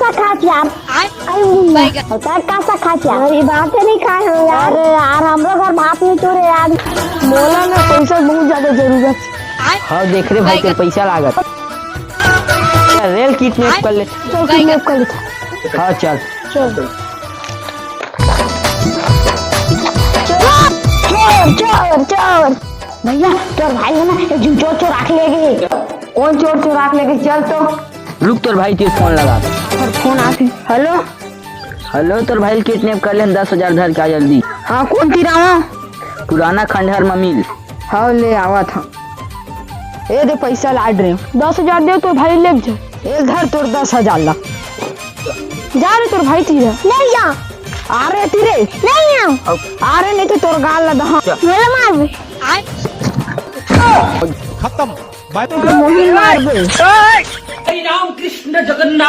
कैसा खास यार? कैसा खास यार? अरे बात नहीं खाए हो यार। अरे यार हम लोग घर भात नहीं चोरे यार। बोला ना पैसा बहुत ज्यादा जरूरत। हाँ देख रहे भाई तेरे पैसा लागत। रेल किडनैप कर ले। चल किडनैप कर लेते। हाँ चल चल चोर चोर चोर। भैया तोर भाई है ना एक चोर चोरा के ले गए। कौन चोर चोरा के लेके चल तो रुक तोर भाई तेरे फोन लगा और फोन आती। हेलो हेलो तोर भाई किडनैप कर ले 10,000 धर के आ जल्दी। हाँ कौन तिरावा? पुराना खंडहर ममिल। हाँ ले आवा था। ए दे पैसा लाड रहे 10,000 दे तो भाई ले जा। ए धर तोर 10,000 ला। जा रे तोर भाई तीरे नहीं जा। अरे तीरे नहीं आ। अरे नहीं तो तोर गाल ला दहा मेरे मार बे खत्म बाय मोहिन मार बे। हरि राम कृष्ण जगन्नाथ।